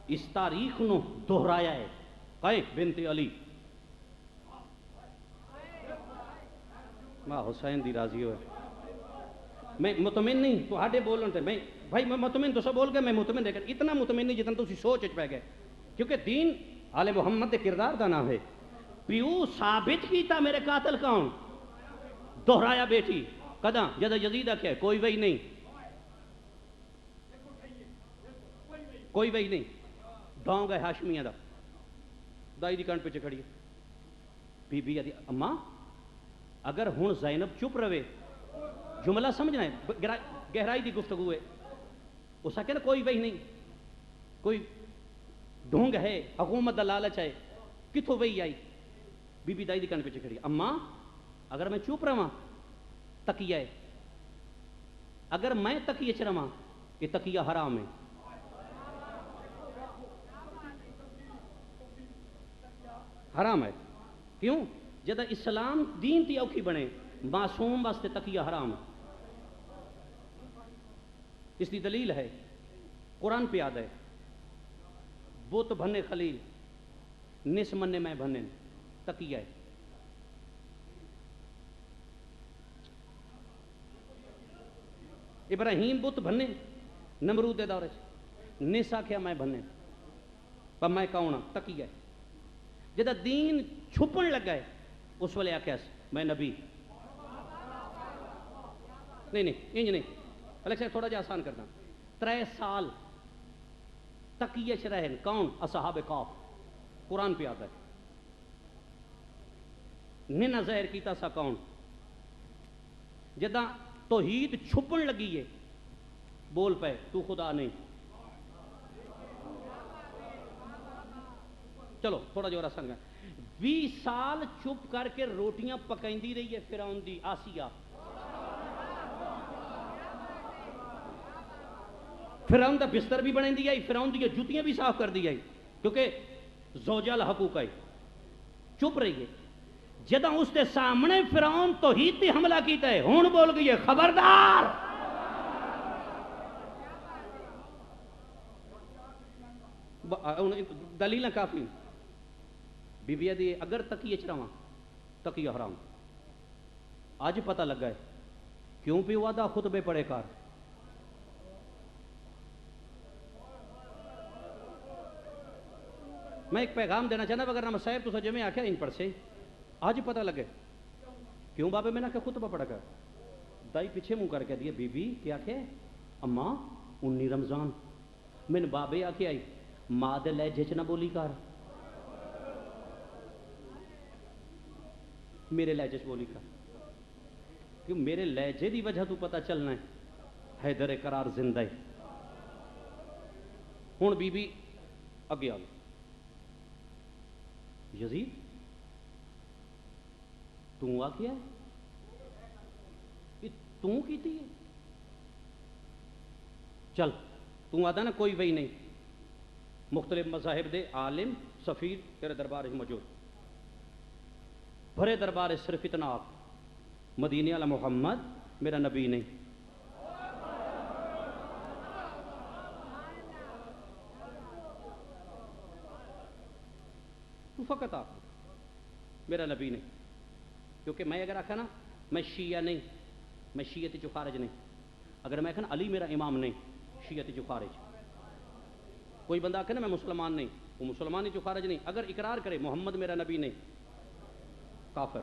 اس تاریخ نو دہرایا ہے کہ بنت علی ماں حسین دی راضی ہوئے. میں مطمئن نہیں تو ہاڈے بولن تے میں بھائی میں مطمئن تو سب بول گئے میں مطمئن لیکن اتنا مطمئن نہیں جتنا تسی سوچ وچ پے گئے کیونکہ دین آل محمد دے کردار دا نام ہے. پیو ثابت کیتا میرے قاتل کون دہرایا بیٹی کداں جدہ یزید آکھیا کوئی وہی نہیں کوئی وہی نہیں ڈونگ ہے ہاشمیہ دا دائی دی کانٹ پیچھے کھڑی ہے. بی بی آدھی اماں اگر ہن زینب چپ رہے جملہ سمجھنا ہے گہرائی دی گفتگو ہے اس آکھے نا کوئی وہی نہیں کوئی ڈھونگ ہے حکومت دا لالچ ہے کتھوں وہی آئی. بی بی دائی دی کانٹ پیچھے کھڑی اماں اگر میں چپ رہا تقیہ ہے اگر میں تقیہ چ رہا یہ تقیہ حرام ہے. حرام ہے کیوں جدہ اسلام دین تی اوکھی بنے معصوم واسطے تقیہ حرام ہے. اس کی دلیل ہے قرآن پہ یاد ہے بت بھنے خلیل نس منے میں بھنے تقیہ ہے. ابراہیم بت بھنے نمرود دے دورے نس آکھیا میں بھنے پر میں کون تقیہ ہے. جدہ دین چھپن لگا ہے اس والے آکھیا میں نبی نہیں انج نہیں الیکشن تھوڑا جا آسان کرنا 3 سال تقیہ چ رہن کون اصحاب کاف قرآن پہ آتا ہے. نہ ظاہر کیتا سا کون جدہ توحید چھپن لگی ہے بول پے تو خدا نہیں. چلو تھوڑا جو آسان کر 20 سال چپ کر کے روٹیاں پکائندی رہی ہے فرعون دی آسیہ. فرعون دا بستر بھی بنے دی آئی فرعون دی جوتیاں بھی صاف کر دی آئی کیونکہ زوجہ الحقوق آئی چپ رہی ہے. جدہ اس کے سامنے فرعون توحید تے حملہ کیتا ہے ہون بول گئی ہے خبردار. دلیلیں کافی بی بی دی اگر تقیہ چ رہا تقیہ حرام. آج پتہ لگا ہے کیوں پہ وعدہ خطبے پڑے کار میں ایک پیغام دینا چاہنا اگر نام صاحب تو سجے میں آکھیا ان پر سے آج پتہ لگے کیوں بابے میں نے کہ خطبہ پڑھا کر دائی پیچھے منہ کر کے دیے بی بی کیا کہ اماں 19 رمضان من بابے آکھے آئی ماں دے لہجے چ نہ بولی کر میرے لہجے چ بولی کر کیوں میرے لہجے دی وجہ تو پتہ چلنا ہے حیدر قرار زندہ ہے. ہن بی بی اگے آ یزید تو آکھیا ہے کہ تو کیتی ہے چل تو آدھا نا کوئی وہی نہیں مختلف مذاہب دے عالم سفیر تیرے دربار موجود بھرے دربار صرف اتنا آپ مدینے والا محمد میرا نبی نہیں. تو فقط آپ میرا نبی نہیں کیونکہ میں اگر آکھا نا میں شیعہ نہیں میں شیعتی جو خارج نہیں اگر میں آکھا نا علی میرا امام نہیں شیعتی جو خارج کوئی بندہ آکھا نا میں مسلمان نہیں وہ مسلمان ہی جو خارج نہیں اگر اقرار کرے محمد میرا نبی نہیں کافر.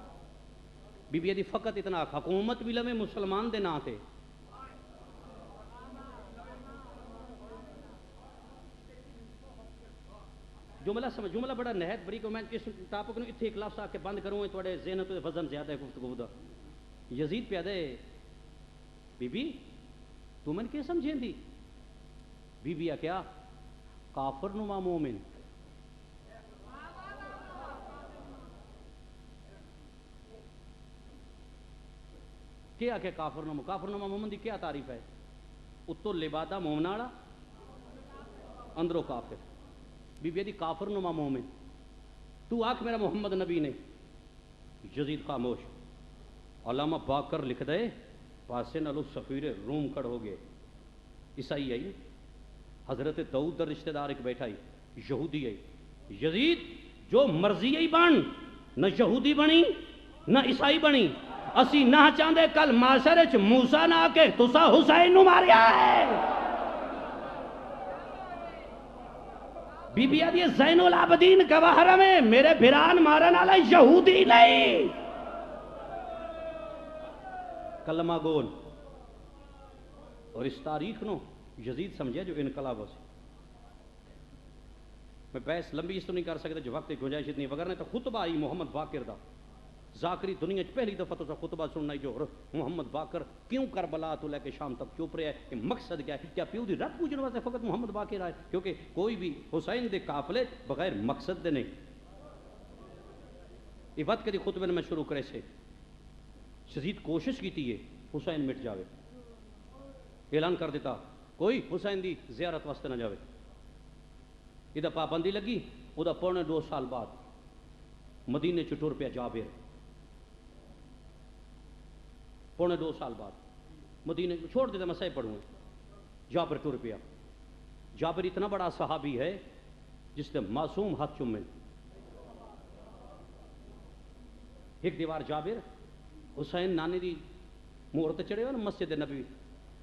بی بی دی فقط اتنا حکومت بھی لمے مسلمان دے نا تھے جملہ سمجھ جملہ بڑا نہایت بریک میں اس ٹاپک نو اتنے ایک لفظ آ کے بند کروں تھوڑے ذہن تو وزن زیادہ ہے گفتگو دا. یزید پہ دے بی بی تو من کیا سمجھیں دی بی بی کیا کافر نما مومن کیا کہ کافر نما مومن دی کیا تعریف ہے اتو لبادہ مومناڑا اندرو کافر بی بی دی کافر نما مومن تو آکھ میرا محمد نبی نہیں. یزید خاموش. علامہ باقر لکھ دے پاسے نلو سفیر روم کڑ ہو گئے عیسائی آئی حضرت داؤد دا رشتہ دار ایک بیٹھا ہی یہودی ہے یزید جو مرضی ہی بن نہ یہودی بنی نہ عیسائی بنی اسی نہ چاہندے کل معاشرے چ موسیٰ نہ آ کے تسا حسین نو ماریا ہے بی بی آدھی زین العابدین گواہر میں میرے بھران مارن والا یہودی نہیں کلمہ گول اور اس تاریخ نو یزید سمجھے جو انقلاب ہو سی میں بحث لمبی اس تو نہیں کر سکتا جو وقت گنجائش اتنی وگرنے تو خطبہ آئی محمد باقر دا ذاکری دنیا پہلی دفعہ تو خطبہ سننا جو محمد باقر کیوں کربلا تو لے کے شام تک چپ رہے ہے کہ مقصد کیا ہے کیا پیو دی رات پوچھنے واسطے فقط محمد باقر آئے کیونکہ کوئی بھی حسین دے قافلے بغیر مقصد دے نہیں یہ وقت کے خطبے میں شروع کرے سے شدید کوشش کی تھی حسین مٹ جاوے اعلان کر دیتا کوئی حسین دی زیارت واسطے نہ جاوے ادھا پابندی لگی ادھا پونے 2 سال بعد مدینے چٹور پہ جابر پونے 2 سال بعد مدینے چھوڑ دیتا میں صحیح پڑھوں جابر ٹور پیا جابر اتنا بڑا صحابی ہے جس نے معصوم ہاتھ چومے ایک دیوار جابر حسین نانے دی مورت چڑھے ہوئے نا مسجد نبی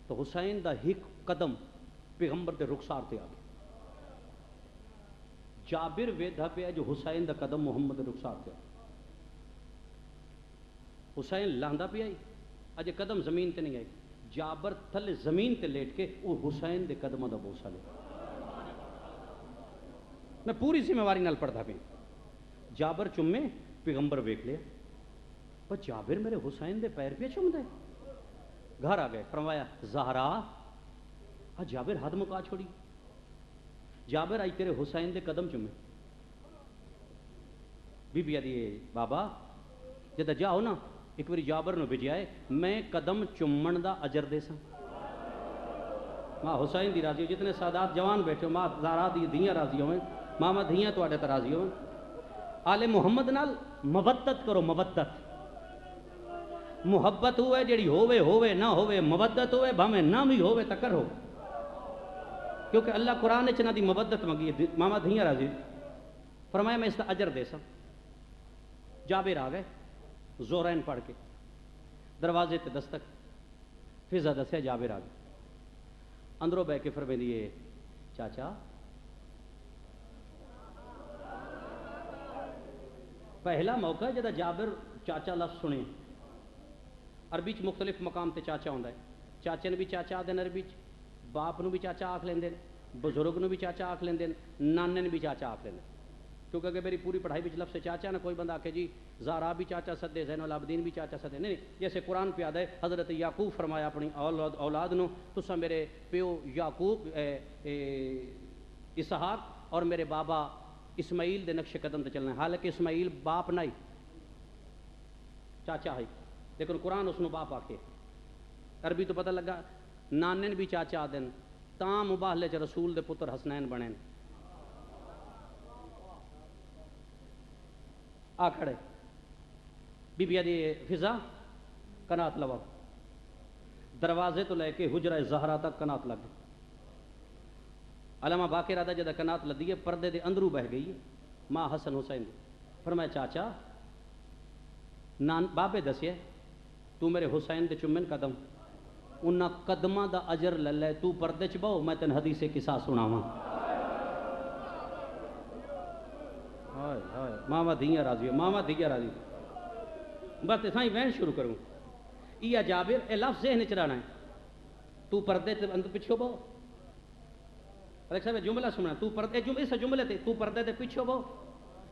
تو حسین دا ایک قدم پیغمبر دے رخسار تے آ گیا جابر ویدھا پہ جو حسین دا قدم محمد دے رخسار تے آ حسین لاندہ پہ آئی اجے قدم زمین تے نہیں آئی جابر تھلے زمین تے لیٹ کے وہ حسین دے قدمہ دا بوسہ لے میں پوری ذمہ واری نال پڑھتا پہ جابر چمے پیغمبر ویکھ لیا پر جابر میرے حسین دے پیر پہ چم دے گھر آ گئے فرمایا زہرا جابر حد مکا چھوڑی جابر آئی تیرے حسین دے قدم چمے بی بی آدھی بابا جدہ جاؤ نا ایک باری جابر نو بھیجی آئے میں قدم چمن دا اجر دے سا ماں حسین دی راضی ہو جتنے سادات جوان بیٹھے ہو ماں زہرا دی دھیاں راضی ہوئے ماما دھیاں تو آڈے تا راضی ہوئے آل محمد نال مودت کرو مودت محبت ہوئے جڑی ہوئے نہ ہوئے مودت ہوئے بھامے نہ بھی ہوئے تکر ہو کیونکہ اللہ قرآن نے چنا دی مودت مانگی ہے ماما دھیاں راضی فرمایا میں اس کا اجر دے سا جابر آ گئے زورین پڑھ کے دروازے تے دستک فضا دسیا جابر آ گئے اندروں بہ کے فرمے دیے چاچا پہلا موقع ہے جدا جابر چاچا لفظ سنے عربی چ مختلف مقام تے چاچا ہوندا ہے چاچے نے بھی چاچا آدھے عربی چ باپ نو بھی چاچا آکھ لیندے بزرگ نو بھی چاچا آکھ لیندے نانے نے بھی چاچا آکھ لیندے کیونکہ اگر میری پوری پڑھائی بچ لفظ چاچا نہ کوئی بندہ آکھے جی زہرا بھی چاچا سدے زین العابدین بھی چاچا سدے نہیں جیسے قرآن پہ آدھے حضرت یعقوب فرمایا اپنی اولاد نو تسا میرے پیو یعقوب اسحاق اور میرے بابا اسماعیل دے نقش قدم تے چلنا ہے حالانکہ اسماعیل باپ نہیں چاچا ہے لیکن قرآن اس نو باپ آکھے عربی تو پتہ لگا نانے بھی چاچا دن تاں مباہلے چ رسول دے پتر حسنین بنین آ کھڑے بی بی دی فضا کنات لوا دروازے تو لے کے حجرہ زہرا تک کنات لگ گئی علامہ باقر آدھا جدہ کنات لدی ہے پردے دے اندرو بہ گئی ہے ماں حسن حسین دی فرمایا چاچا نان بابے دسیے تو میرے حسین دے چمن قدم انہاں قدمہ دا اجر للے تو پردے چ بہو میں تن حدیث قصہ سناواں ہائے ہائے ماما دھیاں راضی ہو ماما دھیاں راضی بس سائیں وین شروع کروں یہ جابر اے لفظ ذہن چ رہنا ہے تو پردے تے اندر پیچھے بہو ایک صاحب جملہ سنا تو پردے اس جملے تے تو پردے تے پیچھے بہو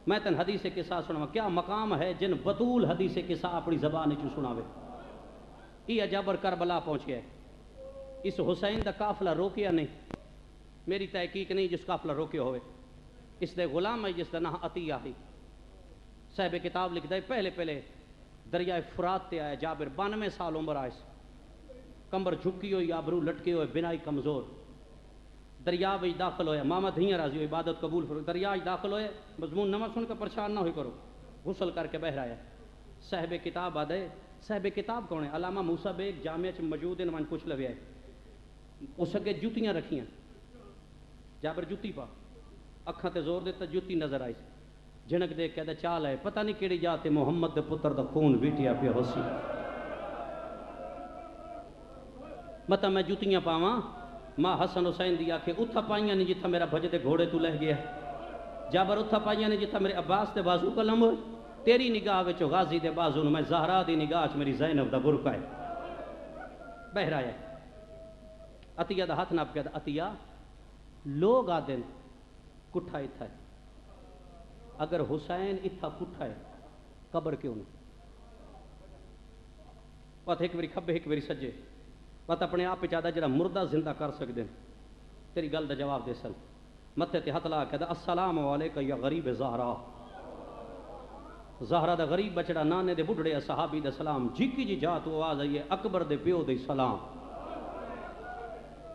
میں تن حدیث قصہ سناواں کیا مقام ہے جن بطول حدیث قصہ اپنی زبان چ سناوے یہ جابر کربلا پہنچ گیا اس حسین دا قافلہ روکیا نہیں میری تحقیق نہیں جس قافلہ روکے ہوئے اس دے غلام ہے جس دا نام عطیہ ہے صاحب کتاب لکھ دے پہلے دریائے فرات تے آیا جابر 92 سال عمر آئے کمبر جھکی ہوئی آبرو لٹکے ہوئے بنائی کمزور دریا وچ داخل ہویا ماما دھیاں راضی ہوئی عبادت قبول فرو دریا وچ داخل ہوئے مضمون نہ سن کے پریشان نہ ہوئی کرو غسل کر کے بہر آیا صاحب کتاب آدھے صاحب کتاب کون ہے علامہ موسیٰ بیگ جامعہ چ موجود ہیں من پوچھ لویا ہے اس کے جوتیاں رکھیاں جابر جتی پا اکھاں تے زور دیتا جتی نظر آئی جھنک دے کہدا چال ہے پتہ نہیں کیڑی جاتے محمد دے پتر دا خون ویٹیا پیا ہوسی متا میں جتیاں پاواں ماں حسن حسین دی آکھے اتھا پائیاں نہیں جتھا میرا بھجدے گھوڑے تو لہ گیا جابر اتھا پائیاں نہیں جتھا میرے عباس دے بازو قلم ہوئے تیری نگاہ وچو غازی دے بازو میں زہرا دی نگاہ چ میری زینب دا برقع ہے بہرایا عطیہ دا ہاتھ ناپ کہدا عطیہ لوگ آدن کٹھا اتھا ہے اگر حسین اتھا کٹھا ہے قبر کیوں نہیں پتہ ایک بری کھبے ایک بری سجے پتہ اپنے آپ پہ چاہتا جڑا مردہ زندہ کر سکتے ہیں تیری گل دا جواب دے سن متھے تے ہتھ لا کہدا السلام علیکہ یا غریب زہرا زہرا دا غریب بچڑا نانے دے بڑھڑے صحابی دا سلام جھکی جی جا تو آواز آئیے اکبر دے پیو دے سلام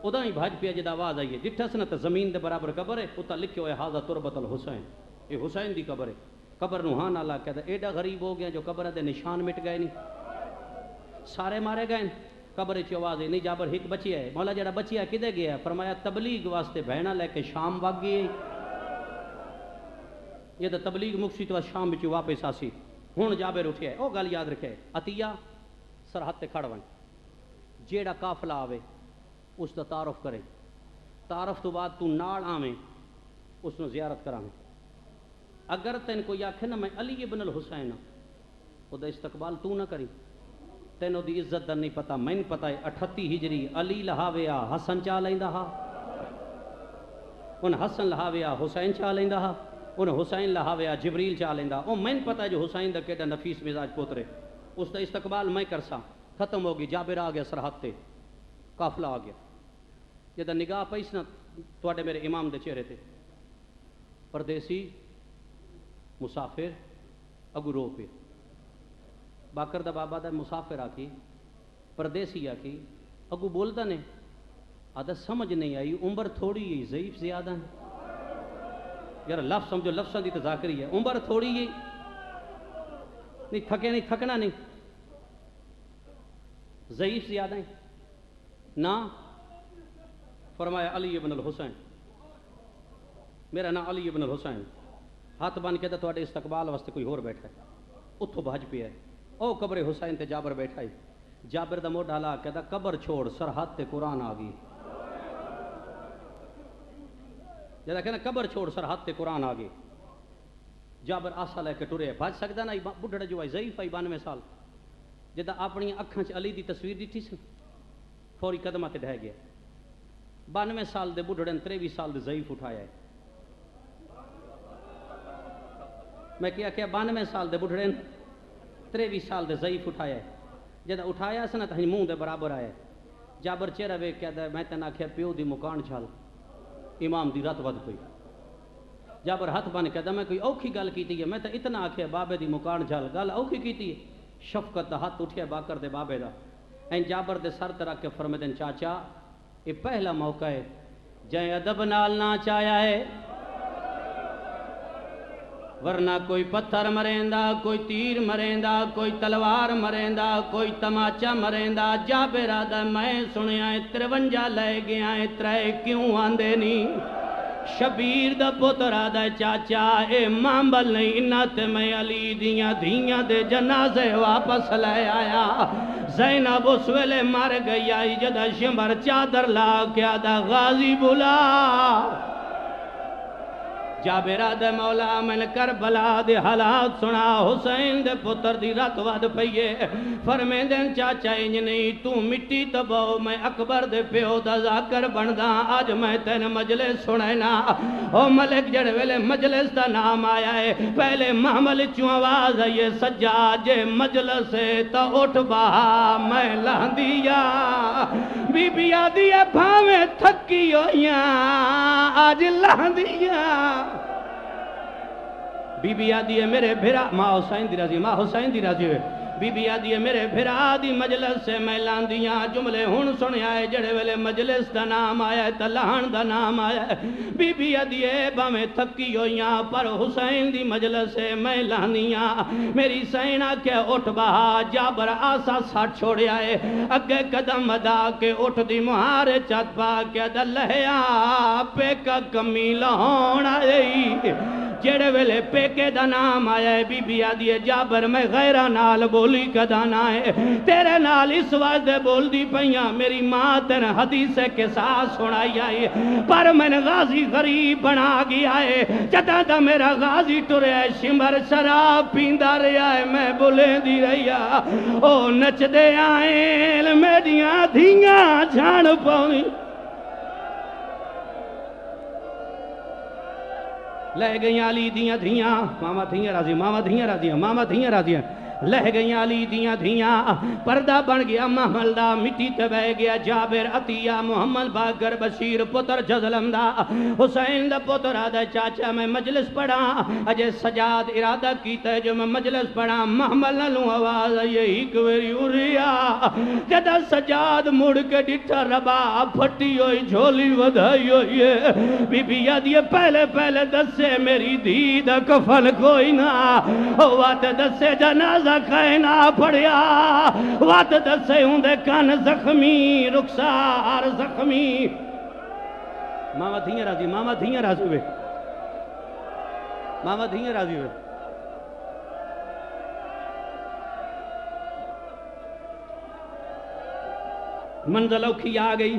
ادا ہی بھاج پیا جدا آواز آئیے جٹھا سنا تے زمین دے برابر قبر ہے اتا لکھے ہوئے حاضر تربت الحسین یہ حسین دی قبر ہے قبر نو ہاں اللہ کہتا ایڈا غریب ہو گیا جو قبر دے نشان مٹ گئے نہیں سارے مارے گئے قبر چ آواز ہے نہیں جابر ایک بچیا ہے مولا جڑا بچیا کدے گیا فرمایا تبلیغ واسطے بہنا لے کے شام بھاگ گئی یہ تو تبلیغ مکسی تو شام بچ واپس آسی ہن جابر اٹھیا ہے او گل یاد رکھے عطیہ سرحد تے کھڑ ون جیڑا قافلہ آوے اس دا تعارف کرے تعارف تو بعد تو نال آویں اس نو زیارت کراویں اگر تین کوئی آکھے نا میں علی ابن الحسین ہاں او دا استقبال تو نہ کری تینوں دی عزت دا نہیں پتا میں نہیں پتا ہے 38 ہجری علی لہاویا حسن چا لیندا ہا ان حسن لہاویا حسین چا لیندا ہا ان حسین لہاویا جبریل چا لیندا او میں نہیں پتا ہے جو حسین دا کیڑا نفیس مزاج پوترے اس دا استقبال میں کرساں ختم ہو گئی جابر آ گیا سرحد تے قافلہ آ گیا جدا نگاہ پیس نا تواڈے میرے امام دے چہرے تے پردیسی مسافر اگو رو پہ باکر دا بابا دا مسافر آکی پردیسی آکی اگو بولتا نے آدھا سمجھ نہیں آئی عمر تھوڑی ہے ضعیف زیادہ ہے یار لفظ سمجھو لفظاں دی تذاکری ہے عمر تھوڑی ہے نہیں تھکے نہیں تھکنا نہیں ضعیف زیادہ ہے نا فرمایا علی ابن الحسین میرا نا علی ابن الحسین ہاتھ بن کے تو استقبال واسطے کوئی ہور بیٹھا ہے اتھو بھج پیا ہے او قبر حسین تے جابر بیٹھا ہے جابر دا موڈا لا کہدا قبر چھوڑ سرحد تے قرآن آ گئی جدا کہنا قبر چھوڑ سرحد تے قرآن آ گئی جابر آسا لے کے ٹرے بھج سکدا نا بڈھڑا جو ہے ضعیف ہے 92 سال جدا اپنی اکھاں چ علی دی تصویر دٹھی سی فوری قدمہ تے ڈہ گیا 92 سال دے بڈھڑے 23 سال دے ضعیف اٹھایا ہے میں کیا 92 سال دے بڈھڑے 23 سال دے ضعیف اٹھایا ہے جدا اٹھایا سنا تو منہ دے برابر آیا ہے جابر چہرہ ویکھ کے آدھا میں تین آکھیا پیو دی مکان چھال امام دی رت ود پئی جابر ہاتھ بن کے آدھا میں کوئی اوکھی گل کیتی ہے میں تو اتنا آکھیا بابے دی مکان چھال گل اوکھی کیتی ہے شفقت دا ہاتھ اٹھیا باکر دے بابے دا این جابر دے سر تے رکھ کے فرمائے چاچا یہ پہلا موقع ہے جائیں ادب نال نہ چایا ہے ورنہ کوئی پتھر مریندا کوئی تیر مریندا کوئی تلوار مریندا کوئی تماچا مریندا جابر آدھا میں سنیا 53 لے گیا 3 کیوں آندے نہیں شبیر دا پتر آدھا چاچا اے مامبل نہیں انہاں تے میں علی دیاں دھیاں دے جنازے واپس لے آیا زینب اس ویلے مر گئی آئی جدا شمر چادر لا کے آدھا غازی بلا جابر آدھے مولا من کربلا دے حالات سنا حسین دے پتر دی رت ود پئیے فرمے دین چاچا انج نہیں تو مٹی تبو میں اکبر دے پیو دا ذاکر بندا آج میں تین مجلس سنینا او ملک جڑ ویلے مجلس دا نام آیا ہے پہلے محمل چوں آواز آئیے سجاد جے مجلس تا اٹھ بہا میں لہندیا بی بی آدھی ہے بھاویں تھکی ہویاں آج لہندیا بی بی آدھی ہے میرے بھیرا ماں حسین دی راضی ماں حسین دی راضی ہوئے بی بی آدھی میرے بھرا دی مجلس سے میں لاندیاں جملے ہون سنیا ہے جڑے ویلے مجلس دا نام آیا ہے تلہان دا نام آیا ہے بی بی آدھی باویں تھکی ہویاں پر حسین دی مجلس سے میں لاندیاں میری سینہ کے اٹھ بہا جابر آسا ساتھ چھوڑیا ہے اگے قدم ادا کے اٹھ دی مہارے چت پا کے دلہیا پہ کا کمی لہون آئی جڑے ویلے پیکے دا نام آیا ہے بی بی آدھی جابر میں غیرہ نال بولی کدانا ہے تیرے نال اس واسطے بول دی پئیاں میری ماں تین حدیث کے ساتھ سنائی آئی پر میں نے غازی غریب بنا گیا ہے جدا دا میرا غازی ٹرے شمر شراب پیندہ رہا ہے میں بولے دی رہیا او نچ دے آئیں میریاں دھیاں جھان پاؤں لہ گئیاں علی دیاں دھیاں ماما دھیاں راضی ماما دھیاں راضی ماما دھیاں راضی لہ گئیاں علی دیاں دھیاں پردہ بن گیا محمل دا مٹی تے بہ گیا جابر عطیہ محمد باقر بشیر پتر جزلم دا حسین دا پتر آدھا چاچا میں مجلس پڑھا اجے سجاد ارادہ کیتا ہے جو میں مجلس پڑھا محمل نہ لوں آواز یہی کوری اریا جدہ سجاد مڑ کے ڈٹھا ربا پھٹی ہوئی جھولی ودھائی ہوئی بی بی یادی پہلے پہلے دسے میری دید کفن کوئی نہ وات دسے جنازہ کہنا پڑیا وات دسے ہوں دے کان زخمی رخسار زخمی ماما دھیاں راضی ماما دھیاں راضی ہوئے ماما دھیاں راضی ہوئے منزل اوکھی آگئی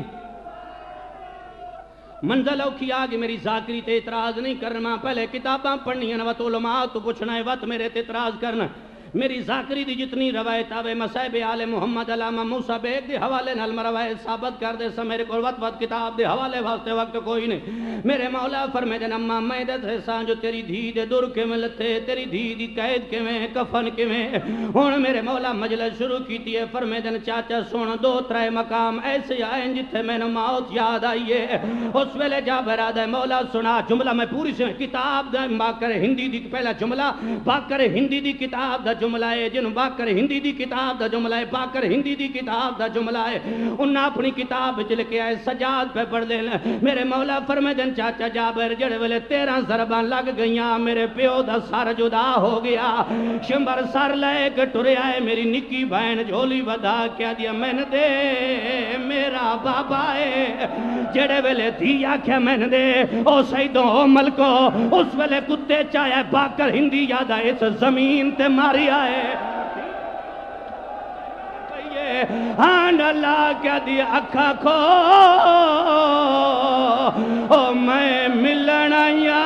منزل اوکھی آگئی میری ذاکری تے اعتراض نہیں کرنا پہلے کتاباں پڑھنی ہیں وقت علماء تو پوچھنا ہے وقت میرے تے اعتراض کرنا میری ذاکری دی جتنی روایت آوے مسائب آل محمد علامہ موسیٰ بیگ دے حوالے نال روایت ثابت کر دے سا میرے کو وقت کتاب دے حوالے واسطے وقت کوئی نہیں میرے مولا فرمے دے نمہ میں دے سان جو تیری دھی دے در کے میں لتے تیری دھی دی قید کے میں کفن کے میں ہون میرے مولا مجلس شروع کیتی ہے فرمے دے چاچا سن دو ترائے مقام ایسے آئیں جتھے میں نے موت یاد آئیے اس ویلے جا برادہ مولا سنا جملہ میں پوری سے کتاب دے باکر ہندی دی پہلا جملہ باکر ہندی دی کتاب دا جملہ ہے جن باکر ہندی دی کتاب دا جملہ ہے باکر ہندی دی کتاب دا جملہ ہے انہاں اپنی کتاب چل کے آئے سجاد پہ پڑھ دے میرے مولا فرمے دن چاچا جابر جڑے ویلے 13 ضرباں لگ گئیاں میرے پیو دا سر جدا ہو گیا شمبر سر لے کے ٹرے آئے میری نکی بہن جھولی ودا کیا دیا میں نے دے میرا بابا ہے جڑے ویلے دیا کیا میں نے دے او سیدوں او ملکو اس ویلے کتے چاہے باکر ہندی یاد آئے اس زمین تے ماری آئے ہاں اللہ کیا دیا اکھا کھو او میں ملنا یا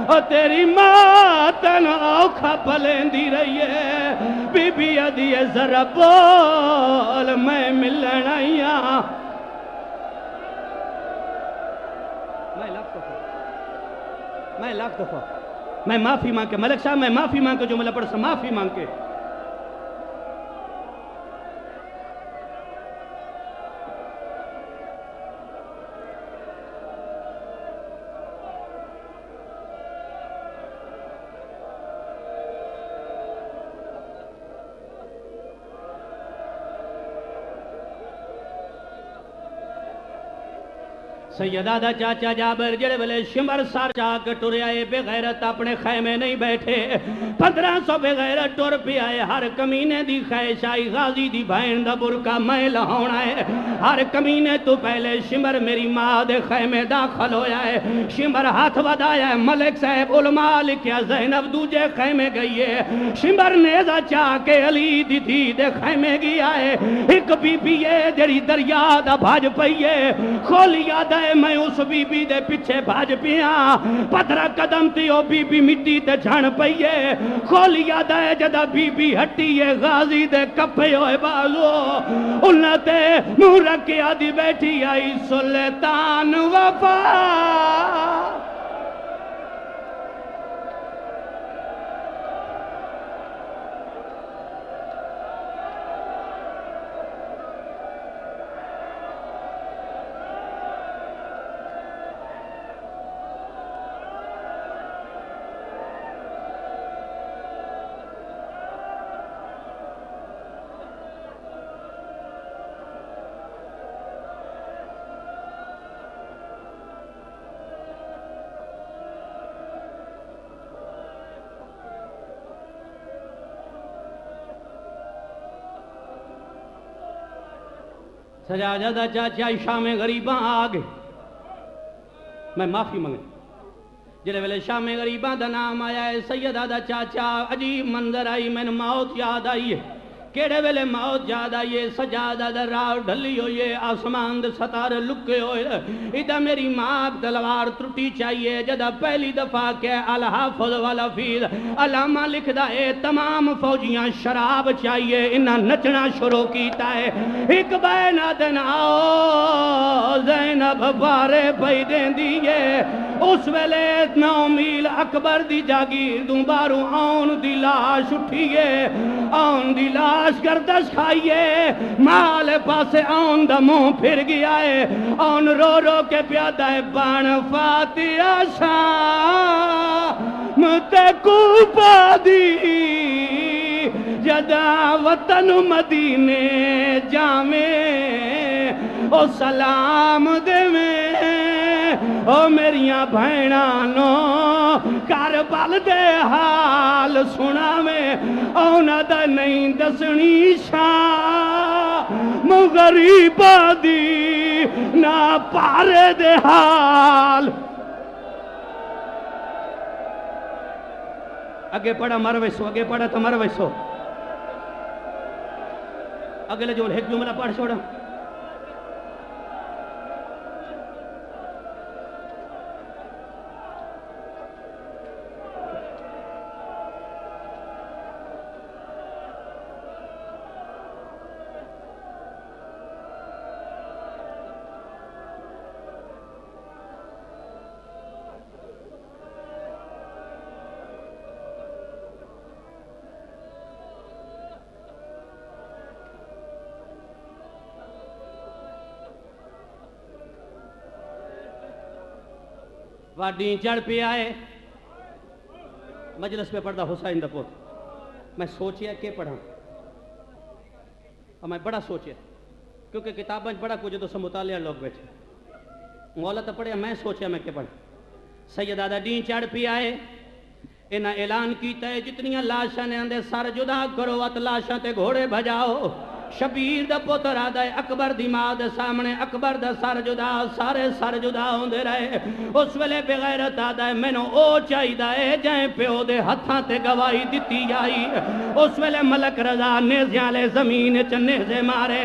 او تیری ماتن اوکھا پلیں دی رہی ہے بی بی ادھیے ذرا بول میں ملنا یا میں لاکھ دفعہ میں معافی مانگ کے ملک صاحب میں معافی مانگ کے جملہ پڑھ سا معافی مانگ کے سیدہ دا چاچا جابر جڑے ویلے شمر سار چاک ٹرے آئے بے غیرت اپنے خیمے نہیں بیٹھے 1500 بے غیرت ٹر پی آئے ہر کمینے دی خیش آئی غازی دی بہن دا برکا میں لہونا ہے ہر کمینے تو پہلے شمر میری ماں دے خیمے داخل ہویا ہے شمر ہاتھ ودایا ہے ملک صاحب علماء لکھیا زینب دوجے خیمے گئی ہے شمر نیزہ چاکے علی دی تھی دے خیمے گیا ہے ایک بی بی ہے جڑی دریا دا بھاج پئیے کھولی یاد ہے میں اس بی بی دے پیچھے بھاج پیاں پتھرا قدم تی او بی بی مٹی تے جھن پئیے کھولی یاد ہے جدا بی بی ہٹی ہے غازی دے کپے ہوئے بازو انہاں تے منہ رکھ کے آدھی بیٹھی آئی سلطان وفا سجادہ دا چاچا شام غریباں آ گئے. میں معافی منگے جلے ویلے شام غریباں دا نام آیا ہے سیدہ دا چاچا عجیب منظر آئی میں موت یاد آئی ہے. کیڑے ویلے موت یاد آئیے سجادہ دا راہ ڈھلی ہوئے آسمان دے ستارے لکے ہوئے. ادھا میری ماں تلوار ٹوٹی چاہیے جدہ پہلی دفعہ کہ الحافظ والحفیظ علامہ لکھ دا اے تمام فوجیاں شراب چاہیے انہاں نچنا شروع کیتا ہے. ایک بین دن آؤ زینب بارے پئی دیں دیئے اس ویلے 9 میل اکبر دی جاگیر دوں باروں آن دی لاش اٹھیے آن دی لاش گردش کھائیے مال پاسے آن دا منہ پھر گیا ہے آن رو رو کے پیادہ ہے بان فاتحہ شام تے کوپا دی جدا وطن مدینے جامے او سلام دے میں او میریاں بھینانو کربل دے حال سنا میں اونا دا نہیں دسنی شام غریبہ دی نا پارے دے حال. اگے پڑھا مر ویسو اگے پڑھا تو مر ویسو اگلے جو ایک جملہ پڑھ چھوڑا. واڈی چڑھ پہ آئے مجلس پہ پڑھتا حسین دا پوت. میں سوچیا کہ پڑھا اور میں بڑا سوچیا کیونکہ کتابیں بڑا کچھ تو سب مطالعہ لوگ بیٹھے مولا تو پڑھیا میں سوچیا میں کہ پڑھا. سیدہ دا ڈین چڑھ پہ آئے انہاں اعلان کیتا ہے جتنیاں لاشاں نے اندے سر جدا کرو ات لاشاں تے گھوڑے بھجاؤ. شبیر دا پتر آدھا ہے اکبر دی ماں دے سامنے اکبر دا سر جدا سارے سر جدا ہوندے رہے. اس ویلے بغیرت آدھا ہے میں نو او چاہی دا ہے جائیں پیو دے ہتھاں تے گواہی دیتی جائی. اس ویلے ملک رضا نیزیاں لے زمین چ نیزے مارے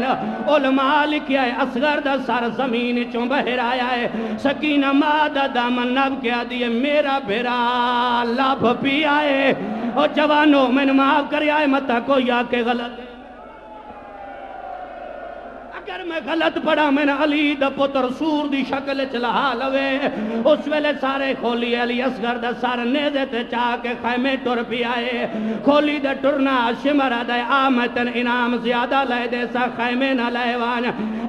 علماء لکھیا ہے اصغر دا سر زمین چوں بہر آیا ہے. سکینہ ماں دا دامن نب کیا دیئے میرا بھیرا لب پی آئے. او جوانو میں نے معاف کری آئے متا کوئی آکے غلط اگر میں غلط پڑھا میں نے علی دا پتر سور دی شکل چلا لوے. اس ویلے سارے کھولی علی اصغر دا سار نیزے تے چاہ کے خیمے ٹر پی آئے. کھولی دا ٹرنا شمر آدھا آمتن انعام زیادہ لے دے سا خیمے نہ لے وان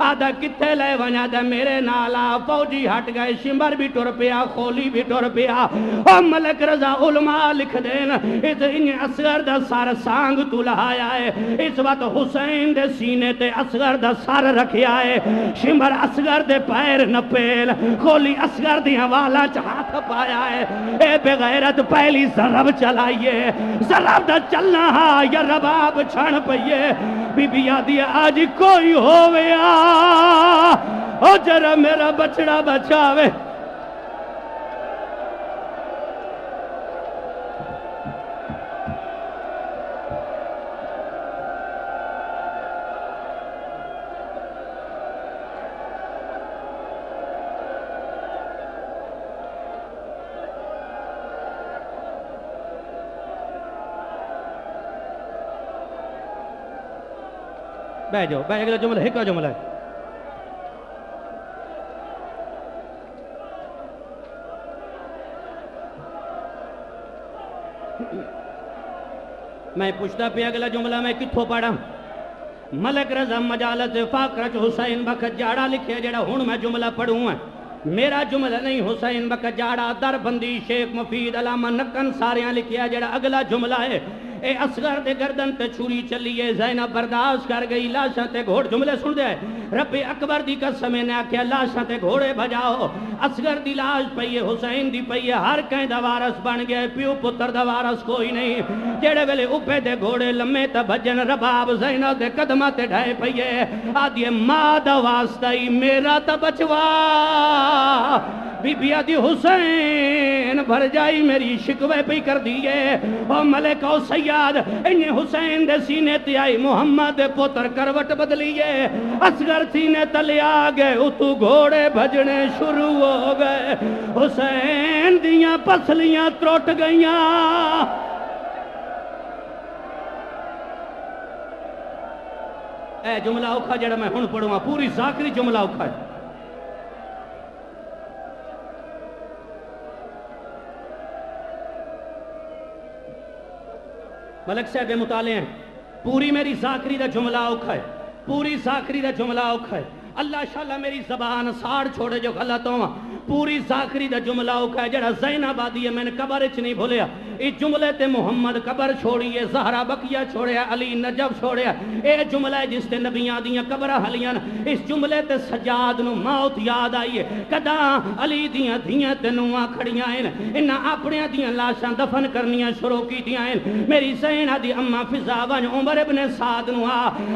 آدھا کتے لے وان آدھا میرے نالا فوجی ہٹ گئے شمر بھی ٹر پیا کھولی بھی ٹر پیا. اور ملک رضا علماء لکھ دین اس انہیں اصغر دا سار سانگ تو لہایا ہے. اس وقت حسین دے سینے تے اصغر دا سار رکھیا ہے. شمر اصغر دے پیر نپیل کھولی اصغر دی حوالہ چاہت پایا ہے. اے بغیرت پہلی ضرب چلائیے ضرب دا چلنا ہا یا رباب چھڑ پئیے. بی بی آدھی آج کوئی ہویا او جرہ میرا بچڑا بچاوے. بیٹھ جاؤ بیٹھ اگلا جملہ ایک جملہ ہے. میں پوچھتا پہ اگلا جملہ میں کتھوں پڑھا. ملک رضا مجالت فاقرچ حسین بخت جاڑا لکھے جڑا ہون میں جملہ پڑھوں ہے میرا جملہ نہیں حسین بخت جاڑا در بندی شیخ مفید علامہ نکن ساریاں لکھیا جڑا اگلا جملہ ہے. اے اصغر دے گردن تے چھری چلیے زینب برداشت کر گئی لاشاں تے گھوڑ جملے سن دے رب اکبر دی قسم نے آکھیا لاشاں تے گھوڑے بجاؤ اصغر دی لاش پئی ہے حسین دی پئی ہے ہر کہیں دا وارث بن گیا پیو پتر دا وارث کوئی نہیں جڑے ویلے اوپے دے گھوڑے لمے تے بھجن رباب زینب دے قدماں تے ڈھائے پئی ہے آدھی ماں دا واسطہ ہی میرا تا بچوا بی بی آدھی حسین بھر جائی میری شکوے پہ کر دیئے او ملک او سیاد انہیں حسین دے سینے تے آئی محمد دے پتر کروٹ بدلیے اصغر سینے تلے آگئے اتو گھوڑے بھجنے شروع ہو گئے حسین دیاں پسلیاں تروٹ گئیاں اے جملہ اوکھا جڑا میں ہن پڑھوں پوری ذاکری جملہ اوکھا ہے ملک صاحب دے مطالعے ہیں پوری میری ذاکری دا جملہ اوکھا ہے پوری ذاکری دا جملہ اوکھا ہے اللہ شاءاللہ میری زبان ساڑ چھوڑے جو غلط ہوں پوری ذاکری دا جملہ اوکھا ہے جڑا زینب آدھی ہے میں نے قبر اچ نہیں بھولیا اس جملے تے محمد قبر چھوڑیے زہرہ بقیہ چھوڑیا علی نجف چھوڑیا اے جملہ ہے جس تے نبیاں دیاں قبرہ حلیاں اس جملے تے سجاد نو موت یاد آئیے کدا علی دیاں دیاں تے نواں کھڑیاں ہیں انہاں اپنیاں دیاں لاشاں دفن کرنیاں شروع کی دیاں ہیں میری زینب دی اماں فضا ون عمر ابن سعد نو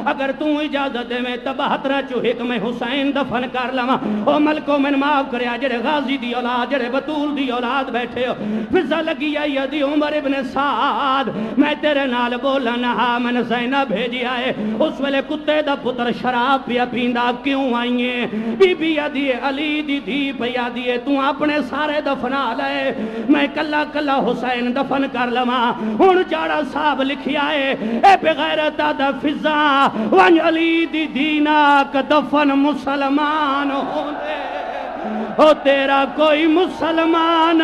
اگر تو اجازت دے میں 72 چوہک میں حسین دفن کر لواں او ملکو من معاف کریا جڑے غازی دی اولاد جڑے بطول دی اولاد بیٹھے ہو فضا لگی آئی دی عمر ابن سعد میں تیرے نال بولا نہا من زینب بھیجی آئے اس ویلے کتے دا پتر شراب پیا پیندا کیوں آئیے بی بی آدھی علی دی دی پیا دیئے تو اپنے سارے دفنا لے میں کلا کلا حسین دفن کر لما ہن جاڑا صاحب لکھی آئے اے بغیرت دا فضا ون علی دی دیناک دفن مسلمان ہونے او تیرا کوئی مسلمان